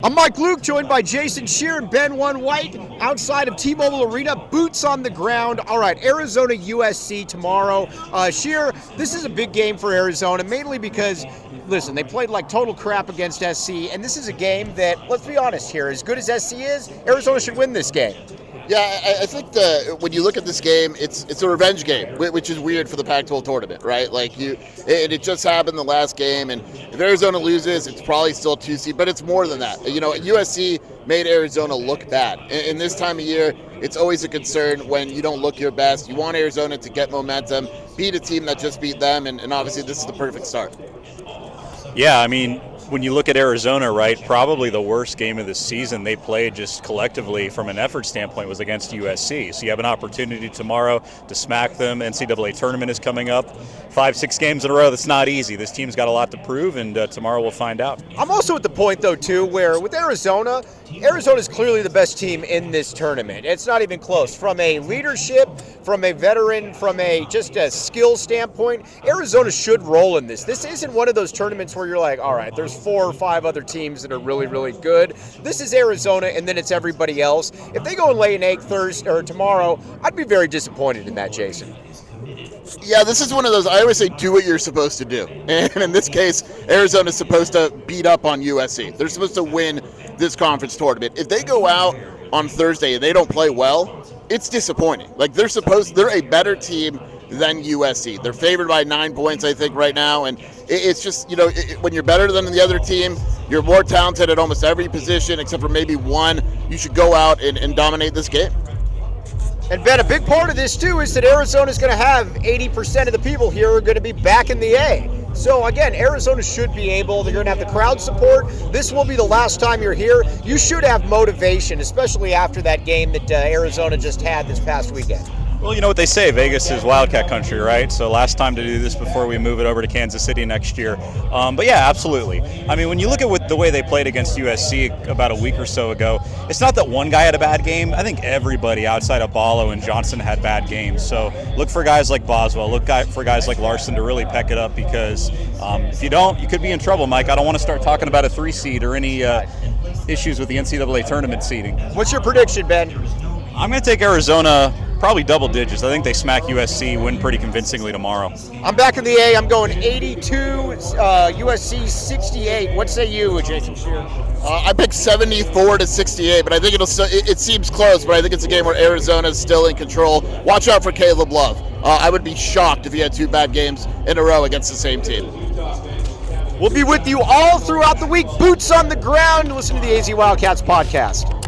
I'm Mike Luke, joined by Jason Shear and Ben One White outside of T-Mobile Arena, boots on the ground. All right, Arizona USC tomorrow. Shear, this is a big game for Arizona, mainly because, listen, they played like total crap against SC, and this is a game that, let's be honest here, as good as SC is, Arizona should win this game. Yeah, I think when you look at this game, it's a revenge game, which is weird for the Pac-12 tournament, right? It just happened the last game, and if Arizona loses, it's probably still a 2 seed, but it's more than that. You know, USC made Arizona look bad. In this time of year, it's always a concern when you don't look your best. You want Arizona to get momentum, beat a team that just beat them, and obviously this is the perfect start. Yeah, I mean, when you look at Arizona, right, probably the worst game of the season they played just collectively from an effort standpoint was against USC. So you have an opportunity tomorrow to smack them. NCAA tournament is coming up. 5-6 games in a row, that's not easy. This team's got a lot to prove, and tomorrow we'll find out. I'm also at the point, though, too, where with Arizona is clearly the best team in this tournament. It's not even close. From a leadership, from a veteran, from just a skill standpoint, Arizona should roll in this. This isn't one of those tournaments where you're like, all right, there's 4 or 5 other teams that are really, really good. This is Arizona, and then it's everybody else. If they go and lay an egg Thursday or tomorrow, I'd be very disappointed in that, Jason. Yeah, this is one of those, I always say, do what you're supposed to do. And in this case, Arizona's supposed to beat up on USC. They're supposed to win this conference tournament. If they go out on Thursday and they don't play well, it's disappointing. Like, they're a better team than USC. They're favored by 9 points, I think, right now. And it's just, you know, when you're better than the other team, you're more talented at almost every position except for maybe one. You should go out and dominate this game. And Ben, a big part of this too is that Arizona's going to have 80% of the people here are going to be back in the A. So again, Arizona should be able, they're going to have the crowd support. This will be the last time you're here. You should have motivation, especially after that game that Arizona just had this past weekend. Well, you know what they say, Vegas is Wildcat country, right? So last time to do this before we move it over to Kansas City next year. But yeah, absolutely. I mean, when you look at the way they played against USC about a week or so ago, it's not that one guy had a bad game. I think everybody outside of Ballo and Johnson had bad games. So look for guys like Boswell, look for guys like Larson to really peck it up, because if you don't, you could be in trouble, Mike. I don't want to start talking about a 3 seed or any issues with the NCAA tournament seeding. What's your prediction, Ben? I'm going to take Arizona probably double digits. I think they smack USC, win pretty convincingly tomorrow. I'm back in the A. I'm going 82, USC 68. What say you, Jason Shear? I picked 74-68, but I think it seems close, but I think it's a game where Arizona is still in control. Watch out for Caleb Love. I would be shocked if he had 2 bad games in a row against the same team. We'll be with you all throughout the week. Boots on the ground. Listen to the AZ Wildcats podcast.